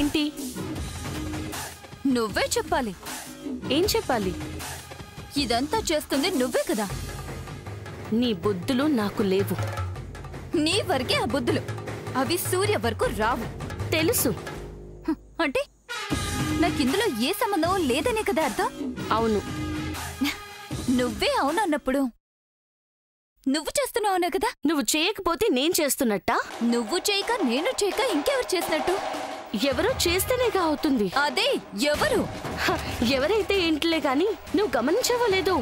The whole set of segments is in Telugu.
ఏంటి? నువ్వే చెప్పాలి. ఏం చెప్పాలి? ఇదంతా చేస్తుంది నువ్వే కదా. నీ బుద్ధులు నాకు లేవు. నీ వరకే ఆ బుద్ధులు, అవి సూర్య వరకు రావు. తెలుసు. అంటే నాకిందులో ఏ సంబంధం లేదనే కదా అర్థం? అవును. నువ్వే అవునన్నప్పుడు నువ్వు చేస్తున్నావు అనే కదా. నువ్వు చేయకపోతే నేను చేస్తున్నట్టా? నువ్వు చేయక నేను చేయక ఇంకెవరు చేసినట్టు? ఎవరో చేస్తేనేగా అవుతుంది. అదే ఎవరు? ఎవరైతే ఏంటిలే గాని నువ్వు గమనించావో లేదో,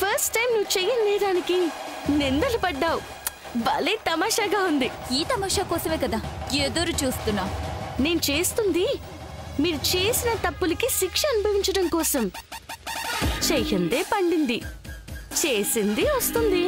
ఫస్ట్ టైం నువ్వు చెయ్యలేదానికి నిందలు పడ్డావు. భలే తమాషాగా ఉంది. ఈ తమాషా కోసమే కదా ఎదురు చూస్తున్నా. నేను చేస్తుంది మీరు చేసిన తప్పులకి శిక్ష అనుభవించడం కోసం. చెయ్యందే పండింది, చేసింది వస్తుంది.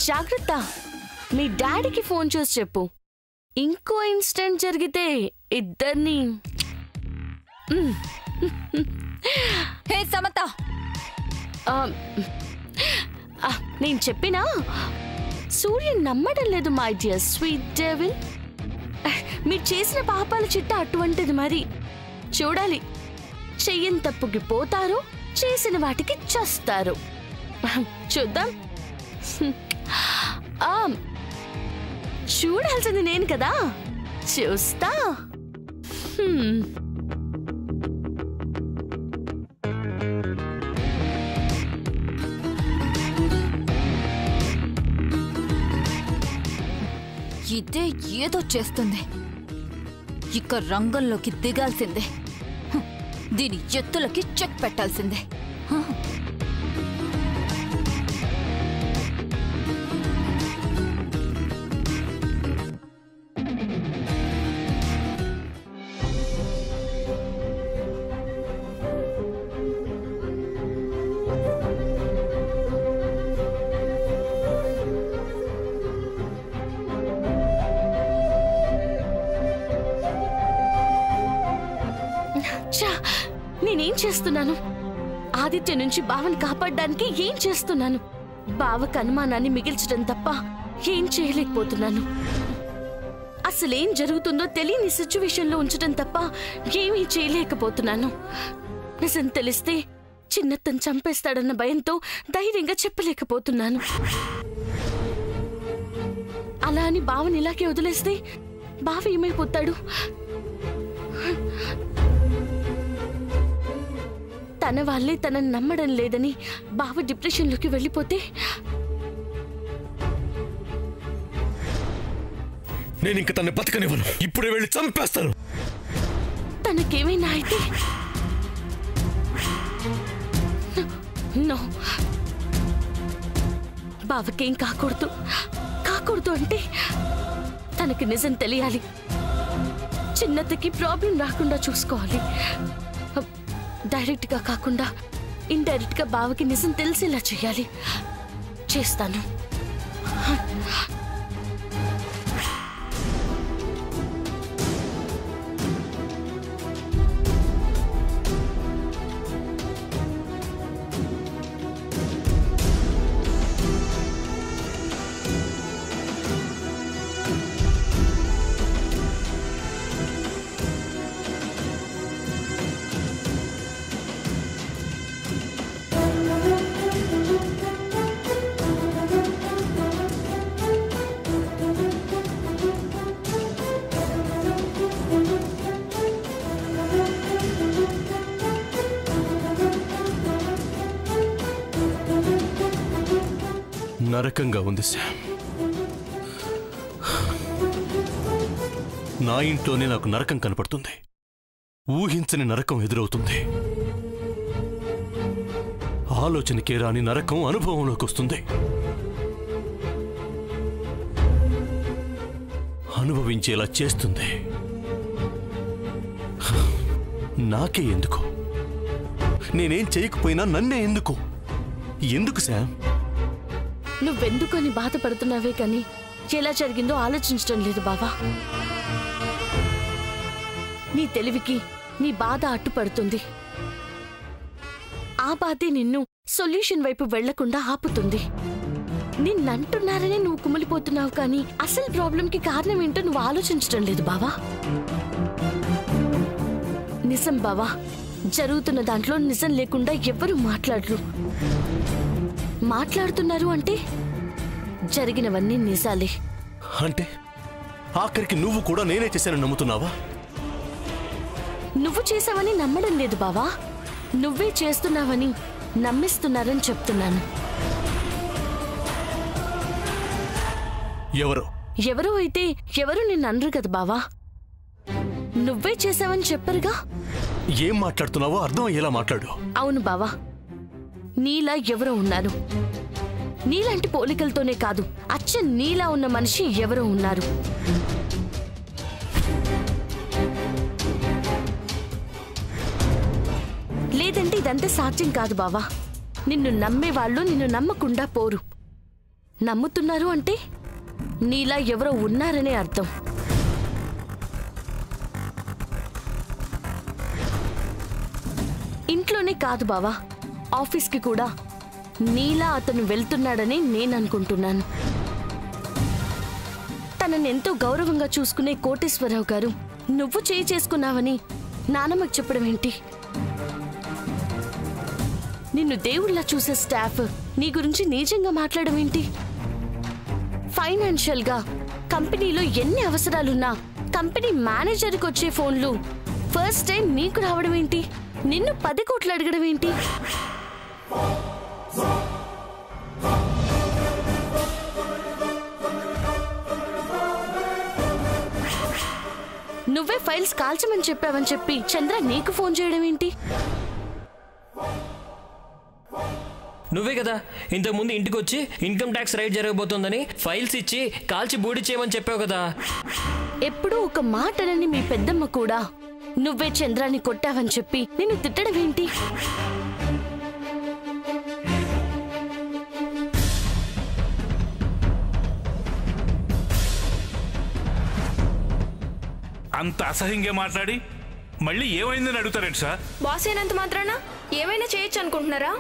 జాగ్రత్త. మీ డాడీకి ఫోన్ చేసి చెప్పు, ఇంకో ఇన్సిడెంట్ జరిగితే ఇద్దరిని. హే సమత, నేను చెప్పినా సూర్య నమ్మడం లేదు మై డియర్ స్వీట్ డెవిల్. మీరు చేసిన పాపాల చిట్ట అటువంటిది. మరి చూడాలి, చెయ్యని తప్పుకి పోతారు, చేసిన వాటికి చస్తారు. చూద్దాం. చూడాల్సింది నేను కదా, చూస్తా. ఇదే ఏదో చేస్తుంది. ఇక రంగంలోకి దిగాల్సిందే. దీని ఎత్తులకి చెక్ పెట్టాల్సిందే. నేనేం చేస్తున్నాను? ఆదిత్య నుంచి బావని కాపాడడానికి ఏం చేస్తున్నాను? బావకు అనుమానాన్ని మిగిల్చడం తప్ప ఏం చేయలేకపోతున్నాను. అసలేం జరుగుతుందో తెలియని సిచ్యువేషన్లో ఉంచడం తప్ప ఏమీ చేయలేకపోతున్నాను. నిజం తెలిస్తే చిన్నతను చంపేస్తాడన్న భయంతో ధైర్యంగా చెప్పలేకపోతున్నాను. అలా అని బావని ఇలాగే వదిలేస్తే బావ ఏమైపోతాడు? తన వాళ్ళే తనని నమ్మడం లేదని బావ డిప్రెషన్లోకి వెళ్ళిపోతే నేను ఇంక తన బతకనివ్వను. ఇప్పుడే వెళ్ళి చంపేస్తాను. తనకేమైనా అయితే నో, బావకేం కాకూడదు. కాకూడదు అంటే తనకి నిజం తెలియాలి. చిన్నతకి ప్రాబ్లం రాకుండా చూసుకోవాలి. డైరెక్ట్ గా కాకుండా ఇండైరెక్ట్ గా బావకి నిజం తెలిసేలా చేయాలి. చేస్తాను. నరకంగా ఉంది శామ్. నా ఇంట్లోనే నాకు నరకం కనపడుతుంది. ఊహించని నరకం ఎదురవుతుంది. ఆలోచనకే రాని నరకం అనుభవంలోకి వస్తుంది. అనుభవించేలా చేస్తుంది. నాకే ఎందుకు? నేనేం చేయకపోయినా నన్నే ఎందుకు? ఎందుకు శామ్? నువ్వెందుకని బాధపడుతున్నావే కానీ ఎలా జరిగిందో ఆలోచించడం లేదు బావా. నీ తెలివికి నీ బాధ అడ్డుపడుతుంది. ఆ బాధే నిన్ను సొల్యూషన్ వైపు వెళ్లకుండా ఆపుతుంది. నిన్నంటున్నారనే నువ్వు కుమిలిపోతున్నావు, కానీ అసలు ప్రాబ్లంకి కారణం ఏంటో నువ్వు ఆలోచించడం లేదు బావా. నిజం బావా, జరుగుతున్న దాంట్లో నిజం లేకుండా ఎవరు మాట్లాడరు. మాట్లాడుతున్నారు అంటే జరిగినవన్నీ నిజాలే. అంటే ఆఖరికి నువ్వు కూడా నేనే చేశానని నమ్ముతున్నావా? నువ్వు చేసావని నమ్మడం లేదు బావా, నువ్వే చేస్తున్నావని నమ్మిస్తున్నారని చెప్తున్నాను. ఎవరో అయితే ఎవరు నిన్ను అనరు కదా బావా, నువ్వే చేసావని చెప్పరుగా. ఏం మాట్లాడుతున్నావో అర్థం అయ్యేలా మాట్లాడు. అవును బావా, నీలా ఎవరో ఉన్నారు. నీలాంటి పోలికలతోనే కాదు, అచ్చ నీలా ఉన్న మనిషి ఎవరో ఉన్నారు. లేదంటే ఇదంతా సాధ్యం కాదు బావా. నిన్ను నమ్మేవాళ్ళు నిన్ను నమ్మకుండా పోరు. నమ్ముతున్నారు అంటే నీలా ఎవరో ఉన్నారనే అర్థం. ఇంట్లోనే కాదు బావా, ఆఫీస్కి కూడా నీలా అతను వెళ్తున్నాడని నేననుకుంటున్నాను. తనని ఎంతో గౌరవంగా చూసుకునే కోటేశ్వరరావు గారు నువ్వు చేయి చేసుకున్నావని నానమ్మకు చెప్పడం ఏంటి? నిన్ను దేవుళ్ళ చూసే స్టాఫ్ నీ గురించి నిజంగా మాట్లాడడం ఏంటి? ఫైనాన్షియల్ గా కంపెనీలో ఎన్ని అవసరాలున్నా కంపెనీ మేనేజర్కి వచ్చే ఫోన్లు ఫస్ట్ టైం నీకు రావడం ఏంటి? నిన్ను 10 కోట్లు అడగడం ఏంటి? నువ్వే ఫైల్స్ కాల్చమని చెప్పావని చెప్పి చంద్ర నీకు ఫోన్ చేయడం ఏంటి? నువ్వే కదా ఇంతకుముందు ఇంటికి వచ్చి ఇన్కమ్ ట్యాక్స్ రైట్ జరగబోతోందని ఫైల్స్ ఇచ్చి కాల్చి బూడి చేయమని చెప్పావు కదా. ఎప్పుడూ ఒక మాటనని మీ పెద్దమ్మ కూడా నువ్వే చంద్రాన్ని కొట్టావని చెప్పి నిన్ను తిట్టడం ఏంటి? అంత అసహ్యంగా మాట్లాడి మళ్ళీ ఏమైందని అడుగుతారేంటి సార్? బాస్ అయినంత మాత్రాన ఏమైనా చేయొచ్చు అనుకుంటున్నారా?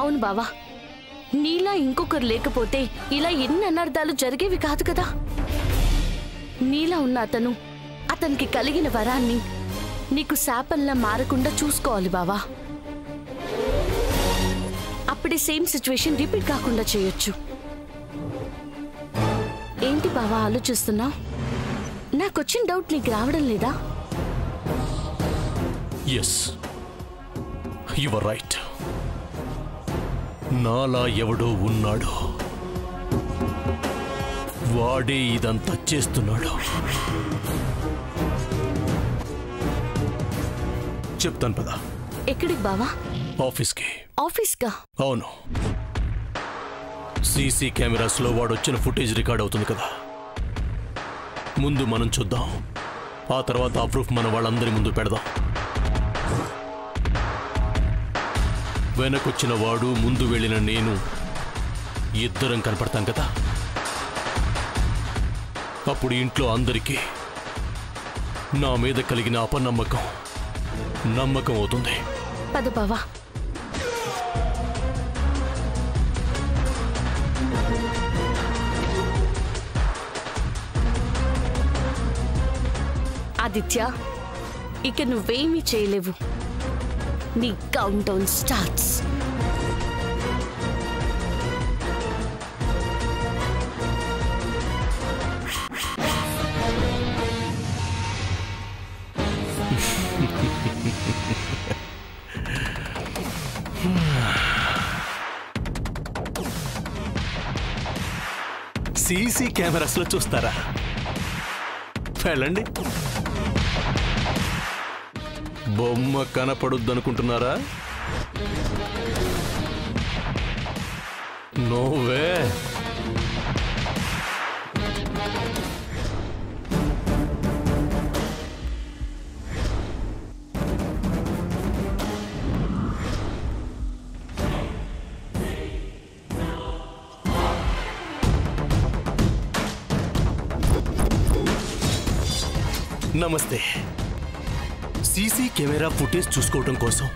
అవును బావా, నీలా ఇంకొకరు లేకపోతే ఇలా ఎన్ని అనర్థాలు జరిగేవి కాదు కదా. నీలా ఉన్న అతనికి కలిగిన వరాన్ని నీకు శాపంలా మారకుండా చూసుకోవాలి బావా. అప్పుడే సేమ్ సిచ్యువేషన్ రిపీట్ కాకుండా చేయొచ్చు. ఏంటి బావా ఆలోచిస్తున్నావు? నాకొచ్చిన డౌట్ నీకు రావడం లేదా? Yes, you are right. నాలా ఎవడో ఉన్నాడు, వాడే ఇదంతా చేస్తున్నాడు. చెప్తాను పదా. ఎక్కడికి బావా? ఆఫీస్కి. ఆఫీస్కా? అవును. సీసీ కెమెరాస్లో వాడొచ్చిన ఫుటేజ్ రికార్డ్ అవుతుంది కదా. ముందు మనం చూద్దాం, ఆ తర్వాత ఆ ప్రూఫ్ మన వాళ్ళందరి ముందు పెడదాం. వెనకొచ్చిన వాడు, ముందు వెళ్ళిన నేను, ఇద్దరం కనపడతాం కదా. అప్పుడు ఇంట్లో అందరికీ నా మీద కలిగిన అపనమ్మకం నమ్మకం అవుతుంది. పద బావా. ఆదిత్య, ఇక నువ్వేమీ చేయలేవు. నీ count down starts. CC cameras లో చూస్తారా? వెళ్ళండి. బొమ్మ కనపడుద్దనుకుంటున్నారా? నోవే. నమస్తే. సీసీ కెమెరా ఫుటేజ్ చూసుకోవడం కోసం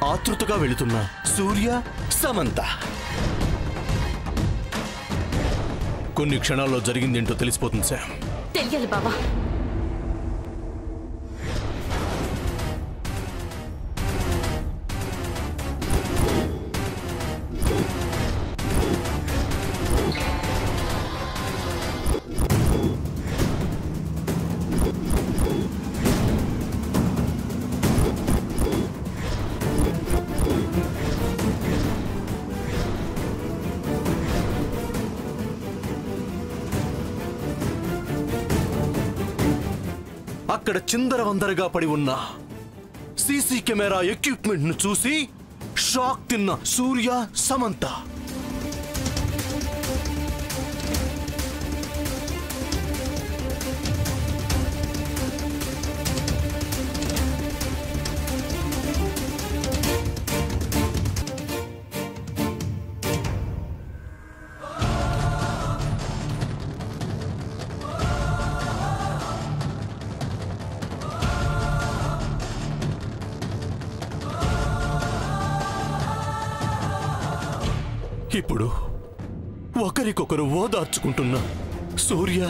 ఆతృతగా వెళుతున్న సూర్య సమంత. కొన్ని క్షణాల్లో జరిగిందేంటో తెలిసిపోతుంది శామ్. తెలియాలి బావా. అక్కడ చిందరవందరగా పడి ఉన్న సీసీ కెమెరా ఎక్విప్మెంట్ ను చూసి షాక్ తిన్న సూర్య సమంత. ఇప్పుడు ఒకరికొకరు ఓదార్చుకుంటున్న సూర్య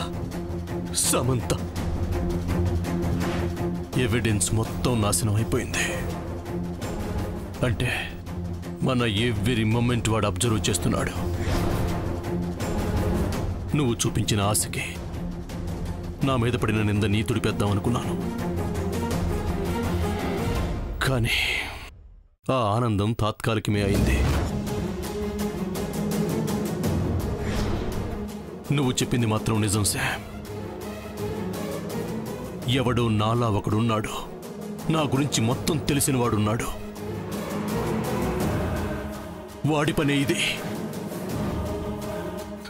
సమంత. ఎవిడెన్స్ మొత్తం నాశనం అయిపోయింది. అంటే మన ఎవ్రీ మూమెంట్ వాడు అబ్జర్వ్ చేస్తున్నాడు. నువ్వు చూపించిన ఆశకి నా మీద పడిన నింద నీ తుడిపేద్దాం అనుకున్నాను. కానీ ఆ ఆనందం తాత్కాలికమే అయింది. నువ్వు చెప్పింది మాత్రం నిజం శామ్. ఎవడో నాలా ఒకడున్నాడు. నా గురించి మొత్తం తెలిసిన వాడున్నాడు. వాడి పనే ఇది.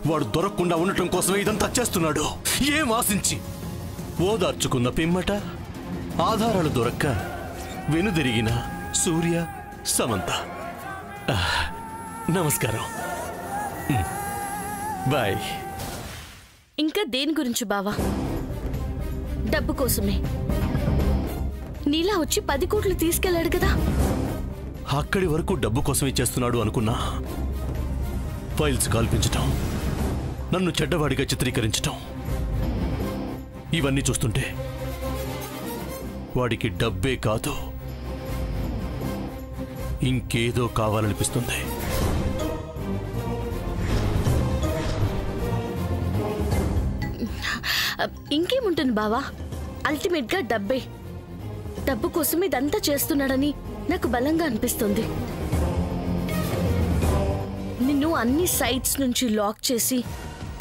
వాడు దొరకకుండా ఉండటం కోసమే ఇదంతా చేస్తున్నాడు. ఏం ఆశించి? ఓదార్చుకున్న పిమ్మట ఆధారాలు దొరక్క వెనుదిరిగిన సూర్య సమంత. నమస్కారం. బాయ్. ఇంకా దేని గురించి బావా? డబ్బు కోసమే. నీలా వచ్చి 10 కోట్లు తీసుకెళ్లాడు కదా. అక్కడి వరకు డబ్బు కోసమే చేస్తున్నాడు అనుకున్నా. ఫైల్స్ కాల్పించటం, నన్ను చెడ్డవాడిగా చిత్రీకరించటం, ఇవన్నీ చూస్తుంటే వాడికి డబ్బే కాదు ఇంకేదో కావాలనిపిస్తుంది. ఇంకేముంటుంది బావా? అల్టిమేట్ గా డబ్బే. డబ్బు కోసం ఇదంతా చేస్తున్నాడని నాకు బలంగా అనిపిస్తుంది. నిన్ను అన్ని సైట్స్ నుంచి లాక్ చేసి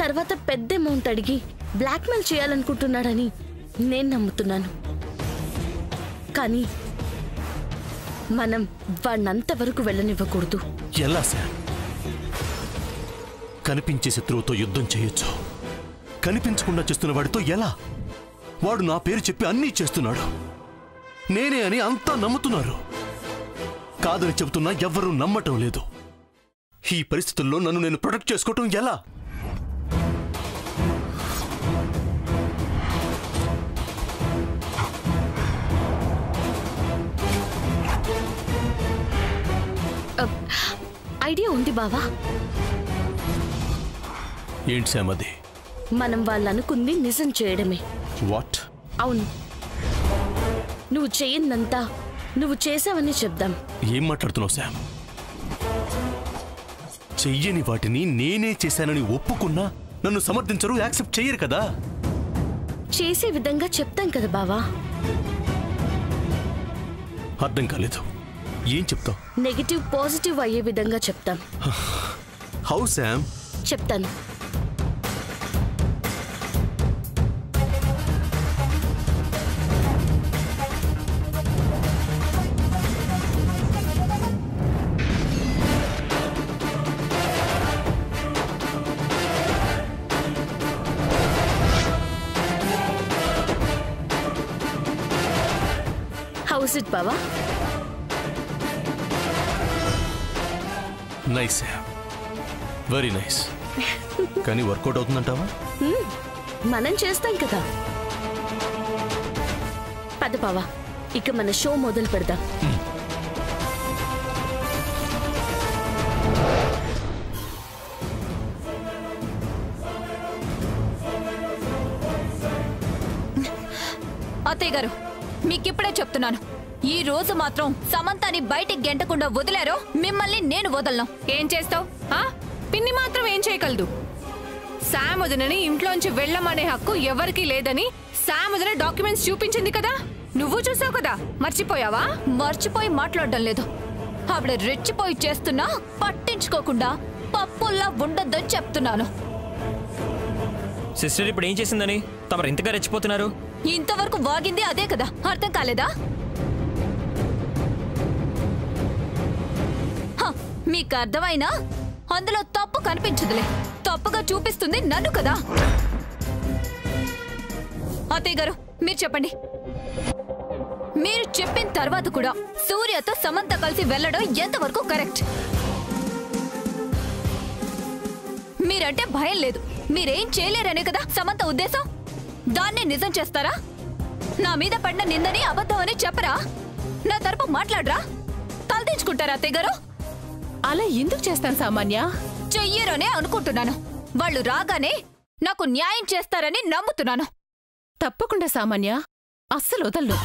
తర్వాత పెద్ద అమౌంట్ అడిగి బ్లాక్మెయిల్ చేయాలనుకుంటున్నాడని నేను నమ్ముతున్నాను. కానీ మనం వాడినంతవరకు వెళ్ళనివ్వకూడదు. ఎలా సార్? కనిపించే శత్రువుతో యుద్ధం చేయొచ్చు, కనిపించకుండా చేస్తున్న వాడితో ఎలా? వాడు నా పేరు చెప్పి అన్నీ చేస్తున్నాడు. నేనే అని అంతా నమ్ముతున్నారు. కాదని చెబుతున్నా ఎవ్వరూ నమ్మటం లేదు. ఈ పరిస్థితుల్లో నన్ను నేను ప్రొటెక్ట్ చేసుకోవటం ఎలా? ఐడియా ఉంది బావా. ఏంటి శామ్ అది? మనం వాళ్ళు అనుకుంది నిజం చేయడమే. వాట్? అవును, నువ్వు చేయనంతా నువ్వు చేసావని చెప్దాం. ఏం మాట్లాడుతున్నావు శామ్? చెయ్యని వాటిని నేనే చేశానని ఒప్పుకున్నా నన్ను సమర్థించరు, యాక్సెప్ట్ చెయ్యరు కదా. చేసే విధంగా చెప్తాం కదా బావా. అర్థం కాలేదు. ఏం చెప్తావు? నెగటివ్ పాజిటివ్ అయ్యే విధంగా చెప్తాం. How Sam? చెప్తాను. How is it, బావా? Nice, very nice. కానీ వర్కౌట్ అవుతుందంటావా? మనం చేస్తాం కదా. పద బావా, ఇక మన షో మొదలు పెడదాం. అత్తయ్య గారు మీకిప్పుడే చెప్తున్నాను, ఈ రోజు మాత్రం సమంతని బయటికి గెంటకుండా వదిలారో మిమ్మల్ని నేను వదలను. ఏం చేస్తావు? పిన్ని మాత్రం ఏం చేయగలదు? శామ్ వదినని ఇంట్లోంచి వెళ్ళమనే హక్కు ఎవరికీ లేదని శామ్ వదిన డాక్యుమెంట్స్ చూపించింది కదా, నువ్వు చూసావు కదా, మర్చిపోయావా? మర్చిపోయి మాట్లాడడం లేదు. ఆవిడ రెచ్చిపోయి చేస్తున్నా పట్టించుకోకుండా పప్పుల్లా ఉండొద్దని చెప్తున్నాను. సిస్టర్ ఇప్పుడు ఏం చేసిందని తమరు ఇంతగా రెచ్చిపోతున్నారు? ఇంతవరకు వాగింది అదే కదా, అర్థం కాలేదా? మీకు అర్థమైనా అందులో తప్పు కనిపించదులే, తప్పుగా చూపిస్తుంది నన్ను కదా. అత్తయ్య గారు మీరు చెప్పండి. మీరు చెప్పిన తర్వాత కూడా సూర్యతో సమంత కలిసి వెళ్ళడం ఎంతవరకు కరెక్ట్? మీరంటే భయం లేదు, మీరేం చేయలేరనే కదా సమంత ఉద్దేశం. దాన్నే నిజం చేస్తారా? నా మీద పడిన నిందని అబద్ధం అని చెప్పరా? నా తరపు మాట్లాడరా? తలదించుకుంటారా అత్తయ్య గారు? అలా ఎందుకు చేస్తాను సామాన్య? చెయ్యరనే అనుకుంటున్నాను. వాళ్ళు రాగానే నాకు న్యాయం చేస్తారని నమ్ముతున్నాను. తప్పకుండా సామాన్య, అస్సలు వదల్లు.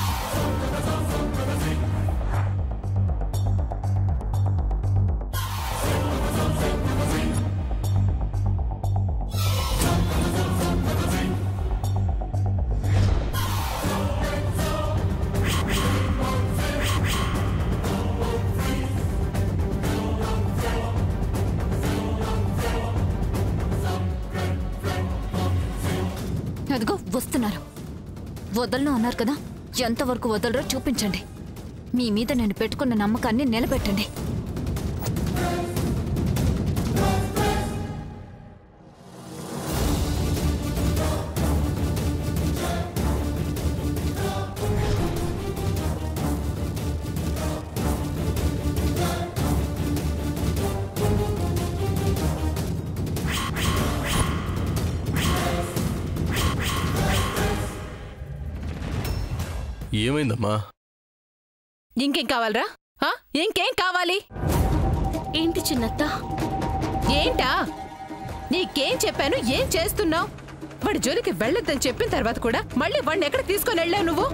అదిగో వస్తున్నారు. వదలను అన్నారు కదా, ఎంతవరకు వదలరో చూపించండి. మీ మీద నేను పెట్టుకున్న నమ్మకాన్ని నిలబెట్టండి. ఏమైందమ్మా? ఇంకేం కావాలరా? ఇంకేం కావాలి? ఏంటి చిన్నత్త? ఏంటా? నీకేం చెప్పాను, ఏం చేస్తున్నావు? వాడి జోలికి వెళ్ళొద్దని చెప్పిన తర్వాత కూడా మళ్ళీ వాడిని ఎక్కడ తీసుకొని వెళ్ళావు నువ్వు?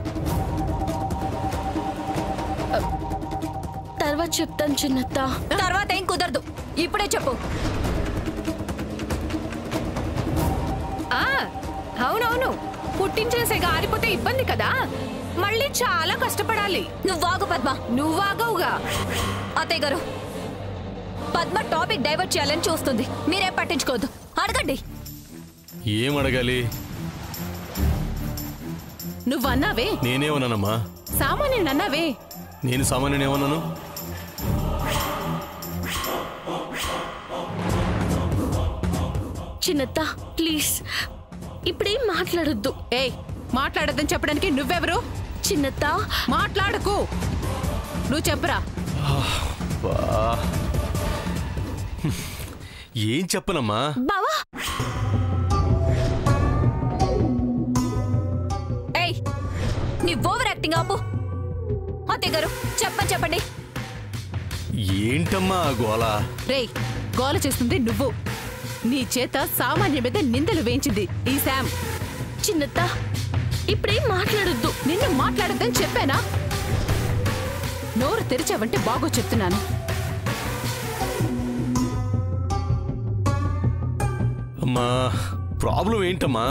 తర్వాత చెప్తాను చిన్నత్త. తర్వాత ఏం కుదరదు, ఇప్పుడే చెప్పు. అవునవును, పుట్టించిన సెగ ఆరిపోతే ఇబ్బంది కదా, మళ్ళీ చాలా కష్టపడాలి. నువ్వాగు పద్మ. నువ్వాగవుగా. అత్తయ్య గారు, పద్మ టాపిక్ డైవర్ట్ చేయాలని చూస్తుంది, మీరేం పట్టించుకోవద్దు. అడగండి. ఏం అడగాలి? నువ్వన్నావే. నేనేమన్నానమ్మా? సామాన్యుని అన్నావే. నేను సామాన్యుని ఏమన్నాను? చిన్నత్త ప్లీజ్ ఇప్పుడేం మాట్లాడొద్దు. ఏయ్, మాట్లాడొద్దని చెప్పడానికి నువ్వెవరు? చిన్నత్త మాట్లాడకు. నువ్వు చెప్పురా. ఏం చెప్పనమ్మా? బావా ఏయ్, నీ ఓవర్ యాక్టింగ్ ఆపు. అత్తయ్య గారు చెప్పండి. ఏంటమ్మా గోల? రేయ్, గోల చేస్తుంది నువ్వు. నీ చేత సామాన్య మీద నిందలు వేయించింది ఈ శామ్. చిన్నత్త ఇప్పుడేం మాట్లాడొద్దు. నిన్ను మాట్లాడొద్దని చెప్పానా? నోరు తెరిచావంటే బాగో చెప్తున్నాను. అమ్మా, ప్రాబ్లం ఏంటమ్మా?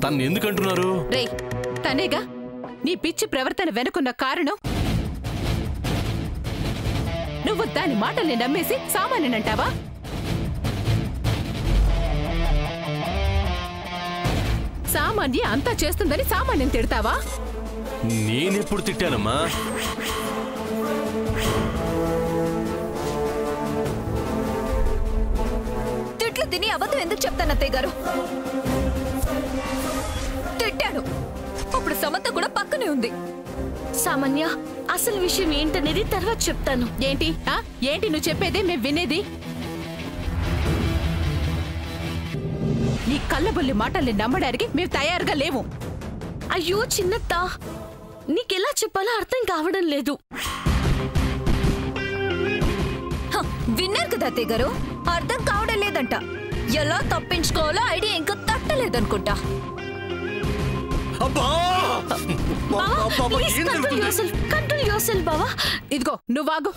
తను ఎందుకంటున్నారు? రేయ్, తనేగా నీ పిచ్చి ప్రవర్తన వెనుకున్న కారణం. నువ్వు దాని మాటల్ని నమ్మేసి సామాన్యునంటావా? సామాన్య అంతా చేస్తుందని సామాన్యం తిడతావా? నేనెప్పుడు తిట్టానమ్మా? తిట్లు తిని అబద్ధం ఎందుకు చెప్తాను అత్తయ్య గారు? తిట్టాను, అప్పుడు సమంత కూడా పక్కనే ఉంది. సామాన్య అసలు విషయం ఏంటనేది తర్వాత చెప్తాను. ఏంటి ఏంటి నువ్వు చెప్పేదే మేము వినేది? నీ కళ్ళబొల్లి మాటల్ని నమ్మడానికి మేము తయారుగా లేవు. అయ్యో చిన్నత్త, నీకెలా చెప్పాలో అర్థం కావడం లేదు. విన్నారు కదా అత్తయ్య గారు, అర్థం కావడం లేదంట. ఎలా తప్పించుకోవాలో ఐడియా ఇంకా తట్టలేదనుకుంటా. అబ్బా! బావా, అబ్బా, ప్లీజ్ ఏం కంట్రోల్ జరుగుతుంది? యువర్సెల్ఫ్, కంట్రోల్ యువర్సెల్ఫ్ బావా. ఇదిగో నువ్వాగు.